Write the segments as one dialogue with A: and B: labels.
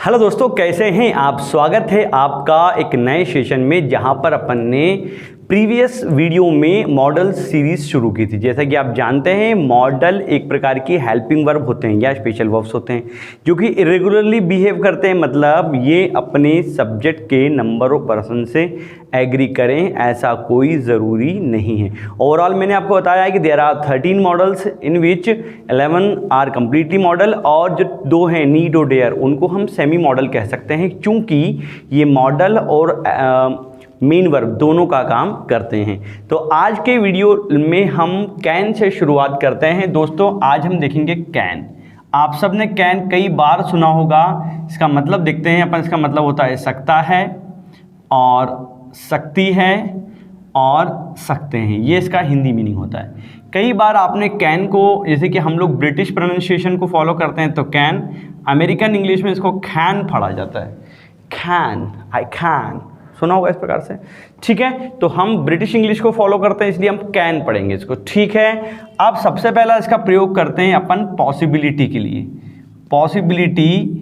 A: Hello दोस्तों, कैसे हैं आप। स्वागत है आपका एक नए सेशन में, जहां पर अपन ने प्रीवियस वीडियो में मॉडल सीरीज शुरू की थी। जैसा कि आप जानते हैं, मॉडल एक प्रकार की हेल्पिंग वर्ब होते हैं या स्पेशल वर्ब्स होते हैं जो कि इरेगुलरली बिहेव करते हैं। मतलब ये अपने सब्जेक्ट के नंबर ऑफ पर्सन से एग्री करें, ऐसा कोई ज़रूरी नहीं है। ओवरऑल मैंने आपको बताया है कि there are 13 models in which 11 are completely model, और जो 2 हैं नीड और डेयर, उनको हम सेमी मॉडल कह सकते हैं, क्योंकि ये मॉडल और मेन वर्ब दोनों का काम करते हैं। तो आज के वीडियो में हम कैन से शुरुआत करते हैं। दोस्तों, आज हम देखेंगे कैन। आप सब ने कैन कई बार सुना होगा। इसका मतलब देखते हैं अपन। इसका मतलब होता है सकता है और सकती है और सकते हैं। ये इसका हिंदी मीनिंग होता है। कई बार आपने कैन को, जैसे कि हम लोग ब्रिटिश प्रोनाउंसिएशन को फॉलो करते हैं तो कैन, अमेरिकन इंग्लिश में इसको कैन पढ़ा जाता है। कैन, आई कैन, सुना होगा इस प्रकार से। ठीक है, तो हम ब्रिटिश इंग्लिश को फॉलो करते हैं, इसलिए हम कैन पढ़ेंगे इसको। ठीक है, अब सबसे पहला इसका प्रयोग करते हैं अपन पॉसिबिलिटी के लिए। पॉसिबिलिटी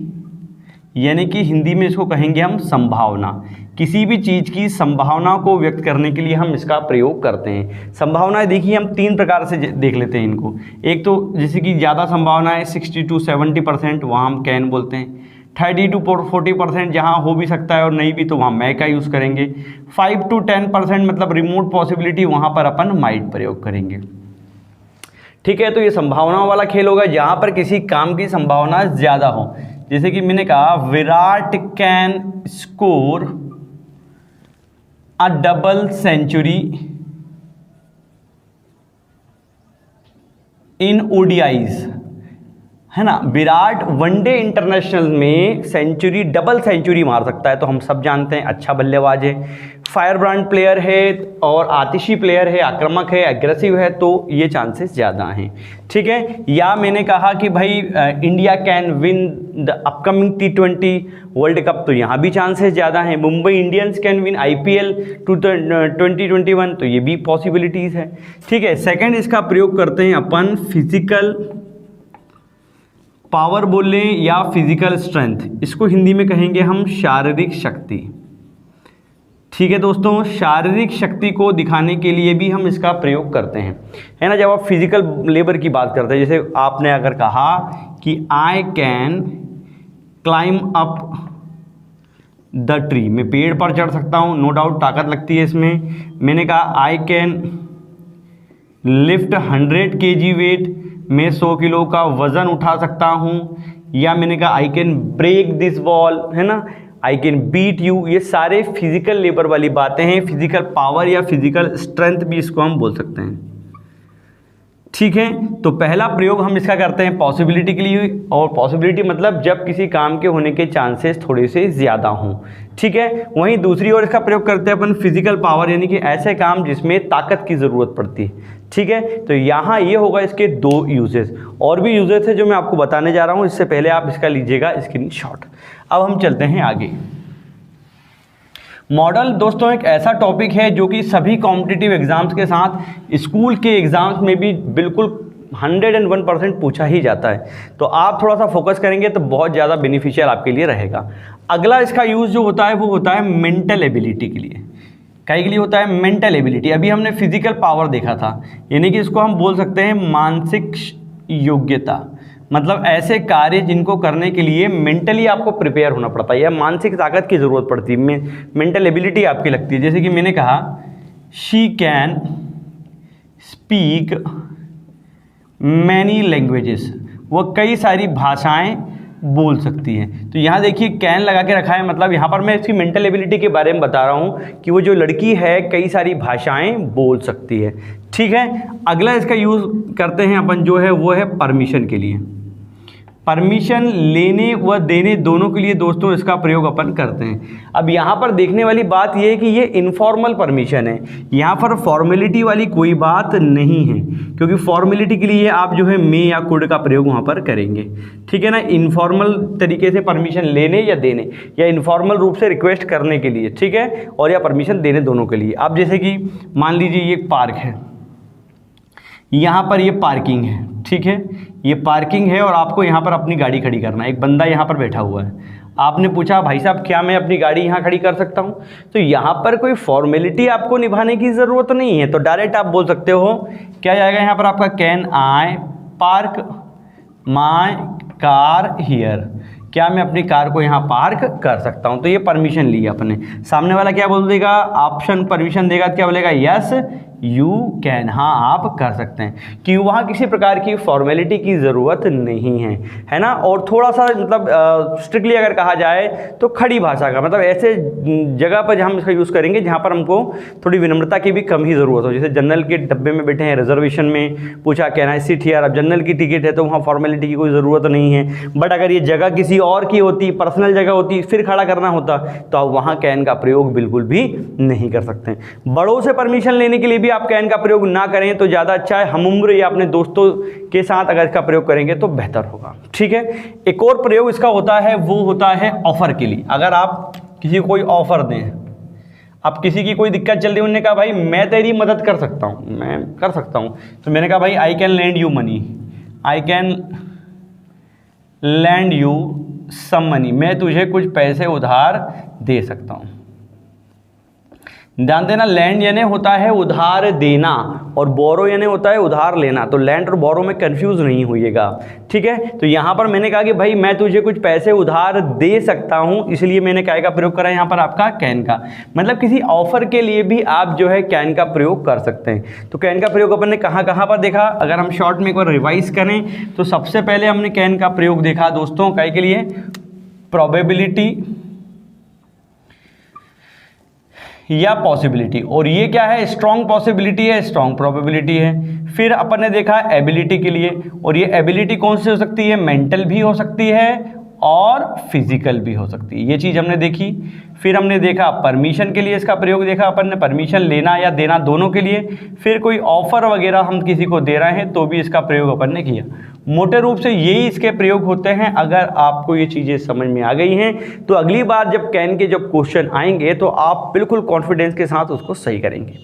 A: यानी कि हिंदी में इसको कहेंगे हम संभावना। किसी भी चीज़ की संभावना को व्यक्त करने के लिए हम इसका प्रयोग करते हैं। संभावनाएं देखिए, हम 3 प्रकार से देख लेते हैं इनको। एक तो जैसे कि ज़्यादा संभावना है 60 to 70%, वहाँ हम कैन बोलते हैं। 30 to 40% जहाँ हो भी सकता है और नहीं भी, तो वहाँ may का यूज़ करेंगे। 5 to 10% मतलब रिमोट पॉसिबिलिटी, वहाँ पर अपन might प्रयोग करेंगे। ठीक है, तो ये संभावनाओं वाला खेल होगा जहाँ पर किसी काम की संभावना ज़्यादा हो। जैसे कि मैंने कहा Virat can score a double century in ODIs, है ना। विराट वनडे इंटरनेशनल में सेंचुरी, डबल सेंचुरी मार सकता है, तो हम सब जानते हैं अच्छा बल्लेबाज है, फायर ब्रांड प्लेयर है और आतिशी प्लेयर है, आक्रामक है, एग्रेसिव है, तो ये चांसेस ज़्यादा हैं। ठीक है, या मैंने कहा कि भाई India can win the upcoming T20 world cup, तो यहाँ भी चांसेस ज़्यादा हैं। Mumbai Indians can win IPL 2021, तो ये भी पॉसिबिलिटीज़ है। ठीक है, सेकेंड इसका प्रयोग करते हैं अपन फिजिकल पावर बोल लें या फिजिकल स्ट्रेंथ। इसको हिंदी में कहेंगे हम शारीरिक शक्ति। ठीक है दोस्तों, शारीरिक शक्ति को दिखाने के लिए भी हम इसका प्रयोग करते हैं, है ना। जब आप फिजिकल लेबर की बात करते हैं, जैसे आपने अगर कहा कि I can climb up the tree, मैं पेड़ पर चढ़ सकता हूँ, नो डाउट ताकत लगती है इसमें। मैंने कहा I can lift 100 kg weight, मैं 100 किलो का वज़न उठा सकता हूँ। या मैंने कहा I can break this wall, है ना, आई कैन बीट यू। ये सारे फिजिकल लेबर वाली बातें हैं। फिजिकल पावर या फिजिकल स्ट्रेंथ भी इसको हम बोल सकते हैं। ठीक है, तो पहला प्रयोग हम इसका करते हैं पॉसिबिलिटी के लिए, और पॉसिबिलिटी मतलब जब किसी काम के होने के चांसेस थोड़े से ज़्यादा हों। ठीक है, वहीं दूसरी ओर इसका प्रयोग करते हैं अपन फिजिकल पावर, यानी कि ऐसे काम जिसमें ताकत की ज़रूरत पड़ती है। ठीक है, तो यहाँ ये होगा इसके 2 यूजेस। और भी यूजेस है जो मैं आपको बताने जा रहा हूँ, इससे पहले आप इसका लीजिएगा स्क्रीनशॉट। अब हम चलते हैं आगे। मॉडल दोस्तों एक ऐसा टॉपिक है जो कि सभी कॉम्पिटिटिव एग्जाम्स के साथ स्कूल के एग्जाम्स में भी बिल्कुल 101% पूछा ही जाता है। तो आप थोड़ा सा फोकस करेंगे तो बहुत ज़्यादा बेनिफिशियल आपके लिए रहेगा। अगला इसका यूज़ जो होता है वो होता है मेंटल एबिलिटी के लिए। कई के लिए होता है मेंटल एबिलिटी। अभी हमने फिजिकल पावर देखा था, यानी कि इसको हम बोल सकते हैं मानसिक योग्यता। मतलब ऐसे कार्य जिनको करने के लिए मेंटली आपको प्रिपेयर होना पड़ता है या मानसिक ताकत की ज़रूरत पड़ती है, मेंटल एबिलिटी आपकी लगती है। जैसे कि मैंने कहा she can speak many languages, वो कई सारी भाषाएं बोल सकती है। तो यहाँ देखिए कैन लगा के रखा है, मतलब यहाँ पर मैं इसकी मेंटल एबिलिटी के बारे में बता रहा हूँ कि वो जो लड़की है कई सारी भाषाएं बोल सकती है। ठीक है, अगला इसका यूज़ करते हैं अपन जो है वो है परमिशन के लिए। परमिशन लेने व देने दोनों के लिए दोस्तों इसका प्रयोग अपन करते हैं। अब यहाँ पर देखने वाली बात यह है कि ये इनफॉर्मल परमिशन है, यहाँ पर फॉर्मेलिटी वाली कोई बात नहीं है, क्योंकि फॉर्मेलिटी के लिए आप जो है मे या कुड का प्रयोग वहाँ पर करेंगे। ठीक है ना, इनफॉर्मल तरीके से परमिशन लेने या देने, या इनफॉर्मल रूप से रिक्वेस्ट करने के लिए, ठीक है, और या परमिशन देने दोनों के लिए। अब जैसे कि मान लीजिए ये एक पार्क है, यहाँ पर ये पार्किंग है, ठीक है, ये पार्किंग है और आपको यहाँ पर अपनी गाड़ी खड़ी करना है। एक बंदा यहाँ पर बैठा हुआ है, आपने पूछा भाई साहब क्या मैं अपनी गाड़ी यहाँ खड़ी कर सकता हूँ? तो यहाँ पर कोई फॉर्मेलिटी आपको निभाने की ज़रूरत नहीं है, तो डायरेक्ट आप बोल सकते हो क्या जाएगा यहाँ पर आपका, can I park my car here, क्या मैं अपनी कार को यहाँ पार्क कर सकता हूँ? तो ये परमिशन ली अपने। सामने वाला क्या बोल देगा, ऑप्शन परमिशन देगा, क्या बोलेगा, यस यू कैन, हाँ आप कर सकते हैं, कि वहाँ किसी प्रकार की फॉर्मेलिटी की ज़रूरत नहीं है, है ना। और थोड़ा सा मतलब स्ट्रिक्टली अगर कहा जाए तो खड़ी भाषा का मतलब ऐसे जगह पर हम इसका यूज़ करेंगे जहाँ पर हमको थोड़ी विनम्रता की भी कम ही ज़रूरत हो। जैसे जनरल के डब्बे में बैठे हैं, रिजर्वेशन में पूछा कैन आई सिट हियर, अब जनरल की टिकट है तो वहाँ फॉर्मेलिटी की कोई ज़रूरत नहीं है। बट अगर ये जगह किसी और की होती, पर्सनल जगह होती, फिर खड़ा करना होता, तो आप वहाँ कैन का प्रयोग बिल्कुल भी नहीं कर सकते। बड़ों से परमिशन लेने के लिए भी आप कैन का प्रयोग ना करें तो ज़्यादा अच्छा है। हम उम्र या अपने दोस्तों के साथ अगर इसका प्रयोग करेंगे तो बेहतर होगा, ठीक है। एक और प्रयोग इसका होता है, वो होता है ऑफर के लिए। अगर आप किसी को कोई ऑफर दें, अब किसी की कोई दिक्कत चल रही है, उन्होंने कहा भाई मैं तेरी मदद कर सकता हूँ, मैं कर सकता हूँ, तो मैंने कहा भाई I can lend you money, I can lend you some money, मैं तुझे कुछ पैसे उधार दे सकता हूँ। ध्यान देना, लैंड यानी होता है उधार देना और बोरो यानी होता है उधार लेना, तो लैंड और बोरो में कंफ्यूज नहीं होइएगा, ठीक है। तो यहाँ पर मैंने कहा कि भाई मैं तुझे कुछ पैसे उधार दे सकता हूँ, इसलिए मैंने क्या का प्रयोग करा यहाँ पर आपका कैन का। मतलब किसी ऑफर के लिए भी आप जो है कैन का प्रयोग कर सकते हैं। तो कैन का प्रयोग अपन ने कहाँ कहाँ पर देखा, अगर हम शॉर्ट में एक बार रिवाइज करें तो सबसे पहले हमने कैन का प्रयोग देखा दोस्तों काय के लिए, प्रोबेबिलिटी या पॉसिबिलिटी, और ये क्या है, स्ट्रॉन्ग पॉसिबिलिटी है, स्ट्रॉन्ग प्रोबेबिलिटी है। फिर अपन ने देखा एबिलिटी के लिए, और ये एबिलिटी कौन सी हो सकती है, मेंटल भी हो सकती है और फिजिकल भी हो सकती है, ये चीज़ हमने देखी। फिर हमने देखा परमिशन के लिए इसका प्रयोग देखा अपन ने, परमिशन लेना या देना दोनों के लिए। फिर कोई ऑफर वगैरह हम किसी को दे रहे हैं तो भी इसका प्रयोग अपन ने किया। मोटे रूप से यही इसके प्रयोग होते हैं। अगर आपको ये चीज़ें समझ में आ गई हैं तो अगली बार जब कैन के जब क्वेश्चन आएंगे तो आप बिल्कुल कॉन्फिडेंस के साथ उसको सही करेंगे।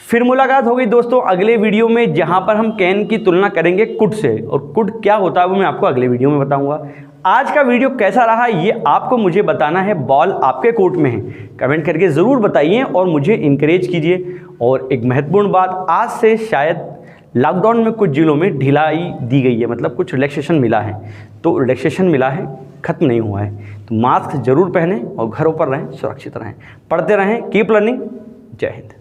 A: फिर मुलाकात होगी दोस्तों अगले वीडियो में, जहां पर हम कैन की तुलना करेंगे कुड से, और कुड क्या होता है वो मैं आपको अगले वीडियो में बताऊंगा। आज का वीडियो कैसा रहा ये आपको मुझे बताना है, बॉल आपके कोर्ट में है, कमेंट करके ज़रूर बताइए और मुझे इनकरेज कीजिए। और एक महत्वपूर्ण बात, आज से शायद लॉकडाउन में कुछ जिलों में ढिलाई दी गई है, मतलब कुछ रिलैक्सेशन मिला है, तो रिलैक्सेशन मिला है, ख़त्म नहीं हुआ है। तो मास्क जरूर पहनें और घरों पर रहें, सुरक्षित रहें, पढ़ते रहें, कीप लर्निंग। जय हिंद।